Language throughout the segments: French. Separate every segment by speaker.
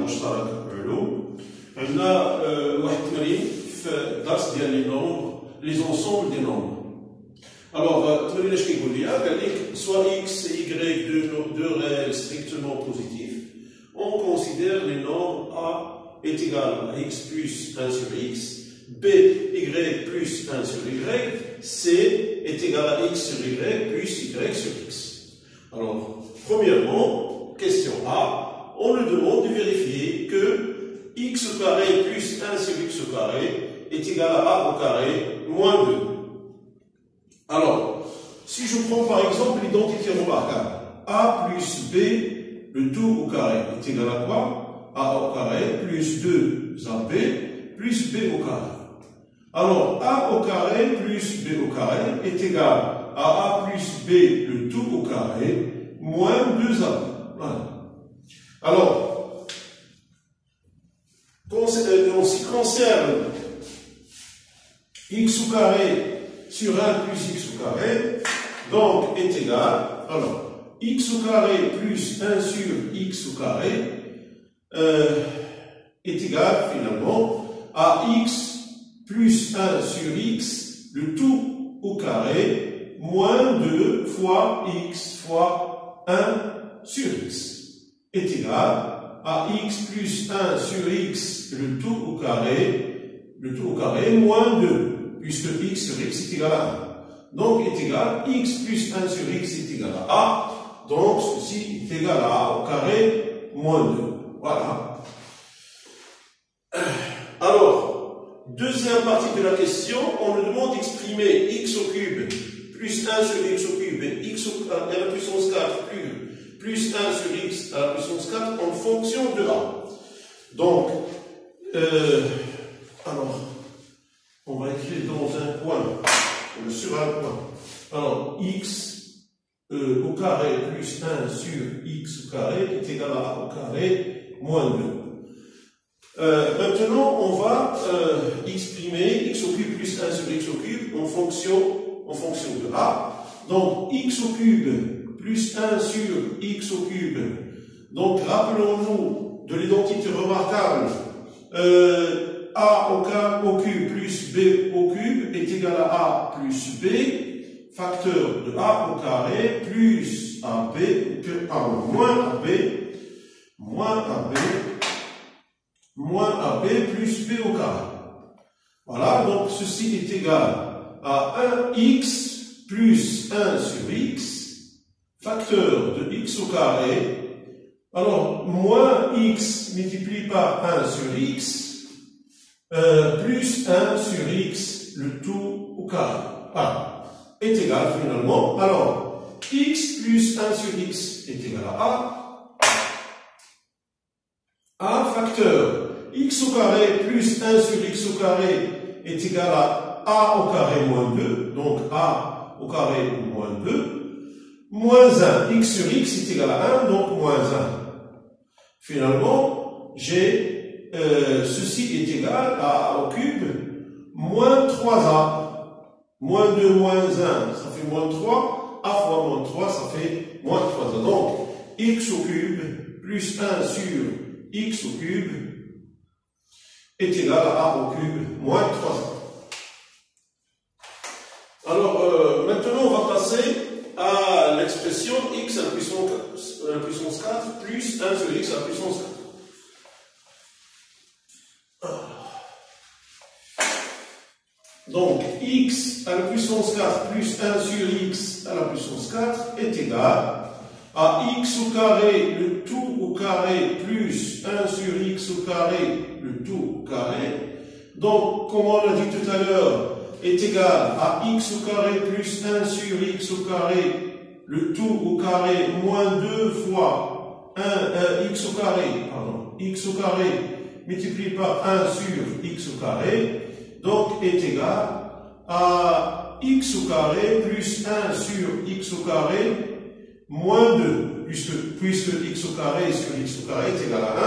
Speaker 1: المشترك علوم عندنا واحد التمرين في الدرس ديال لي نومبر لي زونسومبل دي نومبر. Alors, التمرين اش كيقول لي؟ قال لك soit x et y deux réels strictement positifs, on considère les nombres a est égal à x plus 1 sur x, b y plus 1 sur y, c est égal à x sur y plus y sur x. Alors, premièrement, question A, on nous demande de vérifier que x au carré plus 1 sur x au carré est égal à a au carré moins 2. Alors, si je prends par exemple l'identité remarquable, a plus b, le tout au carré est égal à quoi? A au carré plus 2ab plus b au carré. Alors, a au carré plus b au carré est égal à a plus b, le tout au carré, moins 2ab. Voilà. Alors, en ce qui concerne x au carré sur 1 plus x au carré, donc est égal, alors, x au carré plus 1 sur x au carré est égal finalement à x plus 1 sur x, le tout au carré, moins 2 fois x fois 1 sur x est égal à x plus 1 sur x, le tout au carré, moins 2, puisque x sur x est égal à 1. Donc est égal, x plus 1 sur x est égal à a, donc ceci est égal à a au carré, moins 2. Voilà. Alors, deuxième partie de la question, on nous demande d'exprimer x au cube plus 1 sur x au cube et x à la puissance 4 plus 1 sur x à la puissance 4 en fonction de a. Donc, alors, on va écrire dans un point, sur un point. Alors, x au carré plus 1 sur x au carré est égal à a au carré moins 2. Maintenant, on va exprimer x au cube plus 1 sur x au cube en fonction de a. Donc, x au cube plus 1 sur x au cube. Donc, rappelons-nous de l'identité remarquable. A au cube plus b au cube est égal à a plus b, facteur de a au carré plus ab, moins ab plus b au carré. Voilà, donc ceci est égal à 1x plus 1 sur x, facteur de x au carré. Alors, moins x multiplié par 1 sur x, plus 1 sur x, le tout au carré. Voilà, est égal finalement. Alors, x plus 1 sur x est égal à a facteur x au carré plus 1 sur x au carré est égal à a au carré moins 2, donc a au carré moins 2, moins 1, x sur x est égal à 1, donc moins 1. Finalement, j'ai ceci est égal à a au cube moins 3a. Moins 2 moins 1, ça fait moins 3. A fois moins 3, ça fait moins 3a. Donc, x au cube plus 1 sur x au cube est égal à a au cube moins 3a. Alors, maintenant, on va passer à l'expression x à la puissance 4 plus 1 sur x à la puissance 4. Donc, x à la puissance 4 plus 1 sur x à la puissance 4 est égal à x au carré, le tout au carré, plus 1 sur x au carré, le tout au carré. Donc, comme on l'a dit tout à l'heure, est égal à x au carré plus 1 sur x au carré, le tout au carré, moins 2 fois x au carré multiplié par 1 sur x au carré. Donc, est égal à x au carré plus 1 sur x au carré moins 2, puisque x au carré sur x au carré est égal à 1.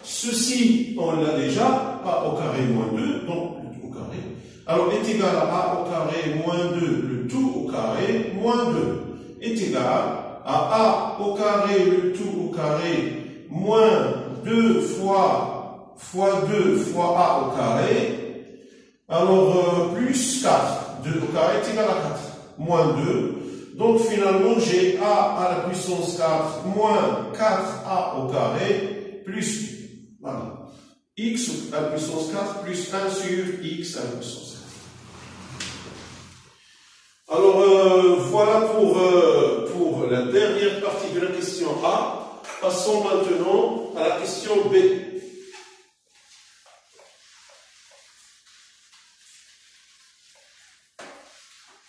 Speaker 1: Ceci, on l'a déjà, a au carré moins 2, donc le tout au carré. Alors, est égal à a au carré moins 2, le tout au carré moins 2, est égal à a au carré, le tout au carré, moins 2 fois 2 fois a au carré. Alors, plus 4. 2 au carré est égal à 4. Moins 2. Donc, finalement, j'ai a à la puissance 4 moins 4a au carré plus, voilà, x à la puissance 4 plus 1 sur x à la puissance 4. Alors, voilà pour la dernière partie de la question A. Passons maintenant à la question B.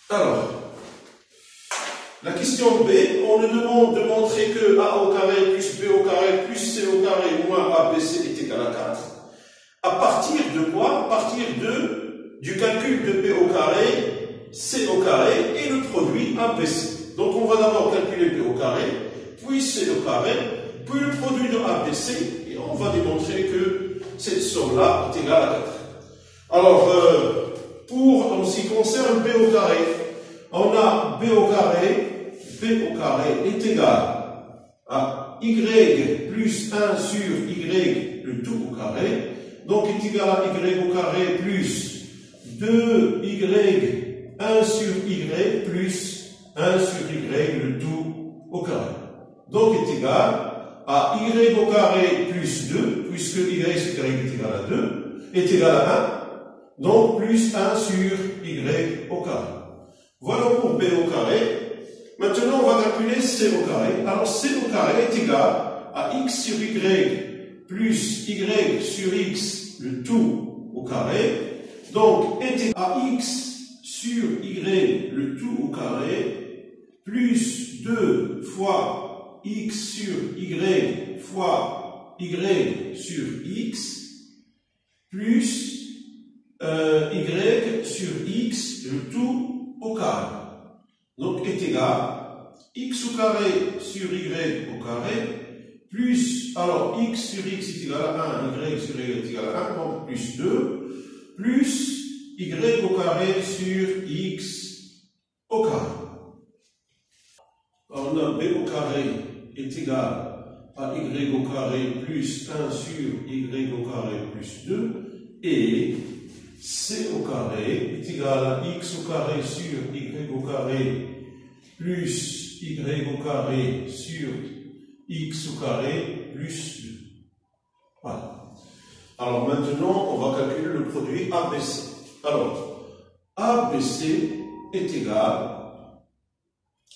Speaker 1: Alors, la question B, on nous demande de montrer que a au carré plus b au carré plus c au carré moins abc est égal à 4. À partir de quoi? À partir du calcul de b au carré, c au carré et le produit abc. Donc on va d'abord calculer b au carré, puis c au carré, puis le produit de abc, et on va démontrer que cette somme-là est égale à 4. Alors, en ce qui concerne b au carré, on a b au carré est égal à y plus 1 sur y le tout au carré, donc est égal à y au carré plus 2y 1 sur y plus 1 sur y le tout au carré. Donc est égal à y au carré plus 2, puisque y sur y est égal à 2, est égal à 1, donc plus 1 sur y au carré. Voilà pour b au carré. Maintenant, on va calculer c au carré. Alors, c au carré est égal à x sur y plus y sur x, le tout au carré. Donc, est égal à x sur y, le tout au carré, plus 2 fois x sur y fois y sur x, plus y sur x, le tout au carré. Donc, est égal x au carré sur y au carré, plus, alors, x sur x est égal à 1, y sur y est égal à 1, donc plus 2, plus y au carré sur x au carré. Alors, on a b au carré est égal à y au carré plus 1 sur y au carré plus 2, et c au carré est égal à x au carré sur y au carré plus y au carré sur x au carré plus 2. Voilà. Alors maintenant, on va calculer le produit ABC. Alors, ABC est égal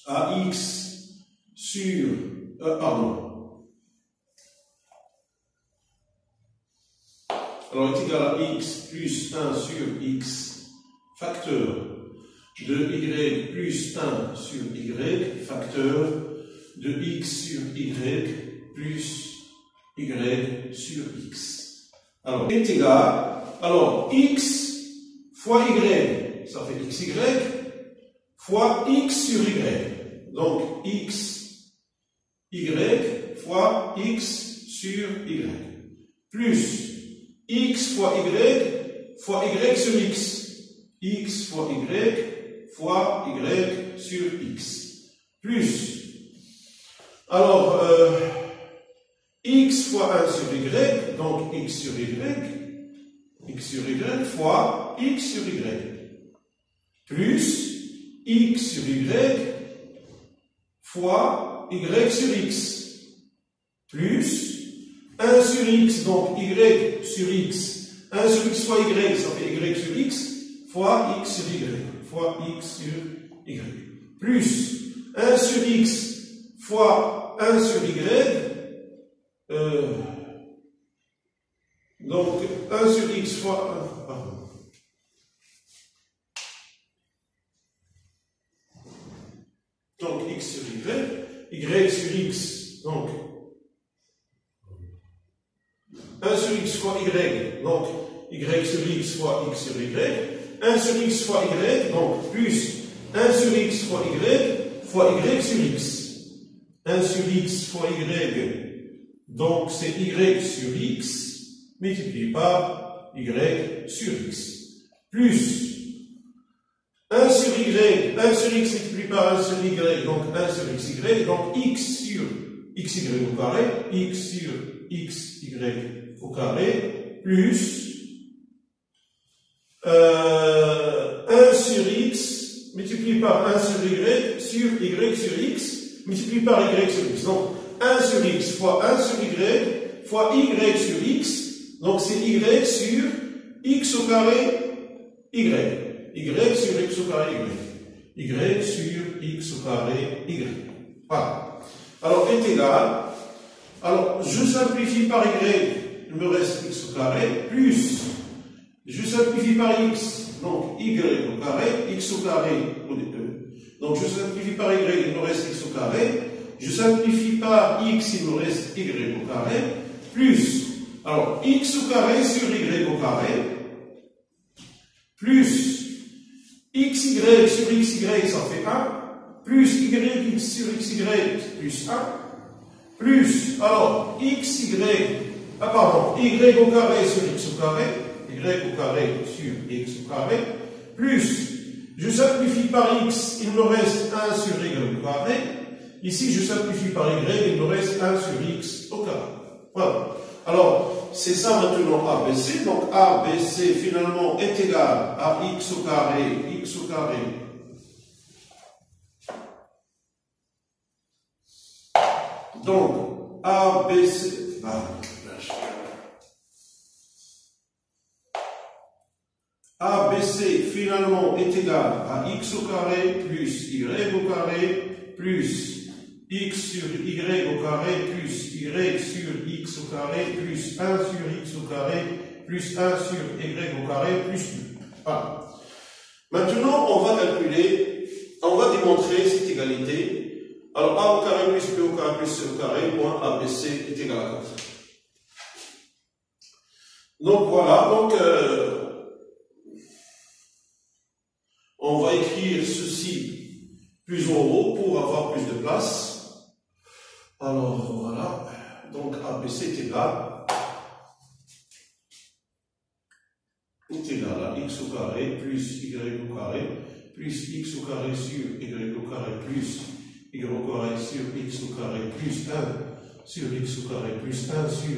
Speaker 1: à x sur... Alors, est égal à x plus 1 sur x facteur de y plus 1 sur y facteur de x sur y plus y sur x. Alors, est égal, alors x fois y, ça fait xy, fois x sur y. Donc, x, y fois x sur y. Plus x fois y sur x. X fois y sur x. Plus, alors, x fois 1 sur y, donc x sur y fois x sur y. Plus, x sur y fois y sur x. Plus, 1 sur x, donc y sur x. 1 sur x fois y, ça fait y sur x, fois x sur y, fois x sur y. Plus 1 sur x fois 1 sur y, donc 1 sur x fois 1, pardon. Donc x sur y sur x, donc 1 sur x fois y, donc y sur x fois x sur y, 1 sur x fois y, donc plus 1 sur x fois y sur x. 1 sur x fois y, donc c'est y sur x, multiplié par y sur x. Plus 1 sur x multiplié par 1 sur y, donc 1 sur xy, donc x sur xy au carré, x sur xy au carré plus 1 sur x multiplié par 1 sur y sur x multiplié par y sur x. Donc 1 sur x fois 1 sur y fois y sur x. Donc c'est y sur x au carré y. Y sur x au carré y. Y sur x au carré y. Voilà. Alors est égal. Alors je simplifie par y, il me reste x au carré, plus je simplifie par x, donc y au carré, x au carré au début. Donc je simplifie par y, il me reste x au carré. Je simplifie par x, il me reste y au carré, plus, alors x au carré sur y au carré, plus xy sur xy, ça fait 1, plus y sur xy plus 1, plus, alors xy, y au carré sur x au carré, y au carré sur x au carré, plus, je simplifie par x, il me reste 1 sur y au carré. Ici, je simplifie par y, il me reste 1 sur x au carré. Voilà. Alors, c'est ça maintenant ABC. Donc, ABC finalement est égal à x au carré, Donc, ABC. ABC finalement est égal à x au carré plus y au carré plus x sur y au carré plus y sur x au carré plus 1 sur x au carré plus 1 sur y au carré plus 2. Voilà. Maintenant, on va calculer, on va démontrer cette égalité. Alors, a au carré plus b au carré plus c au carré moins abc est égal à 4. Donc voilà, on va écrire ceci plus en haut pour avoir plus de place. Alors voilà, donc ABC est égal à x au carré plus y au carré plus x au carré sur y au carré plus y au carré sur x au carré plus 1 sur x au carré plus 1 sur y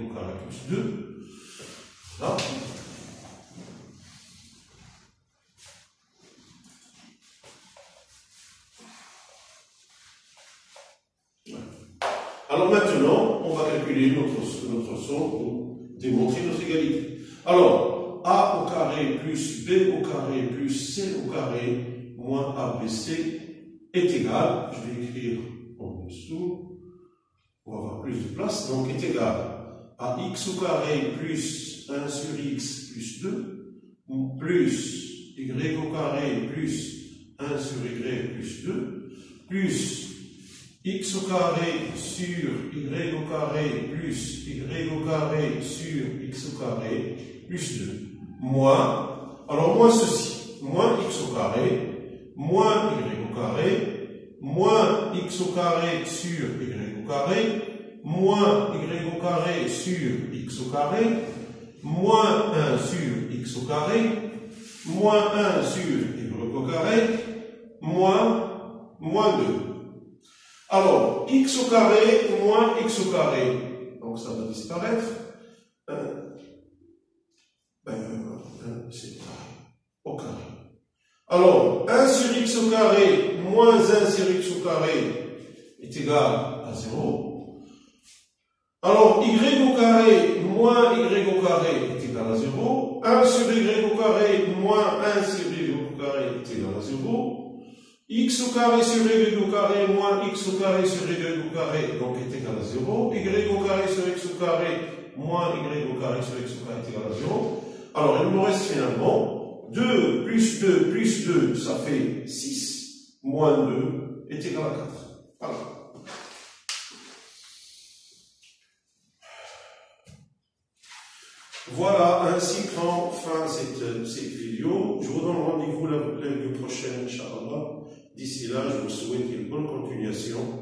Speaker 1: au carré plus 2. Voilà. Alors maintenant, on va calculer notre somme pour démontrer notre égalité. Alors, a au carré plus b au carré plus c au carré moins abc est égal, je vais écrire en dessous pour avoir plus de place, donc est égal à x au carré plus 1 sur x plus 2 plus y au carré plus 1 sur y plus 2 plus x au carré sur y au carré plus y au carré sur x au carré plus 2 moins, alors moins ceci, moins x au carré moins y au carré moins x au carré sur y au carré moins y au carré sur x au carré moins 1 sur x au carré moins 1 sur y au carré moins 2. Alors, x au carré moins x au carré, donc ça va disparaître. C'est au carré. Alors, 1 sur x au carré moins 1 sur x au carré est égal à 0. Alors, y au carré moins y au carré est égal à 0. 1 sur y au carré moins 1 sur y au carré est égal à 0. X au carré sur y au carré moins x au carré sur y au carré donc est égal à 0. Y au carré sur x au carré moins y au carré sur x au carré est égal à 0. Alors, il nous reste finalement 2 plus 2, ça fait 6, moins 2 est égal à 4. Voilà. Voilà, ainsi prend fin cette vidéo. Je vous donne rendez-vous la vidéo prochaine, Inch'Allah. D'ici là, je vous souhaite une bonne continuation.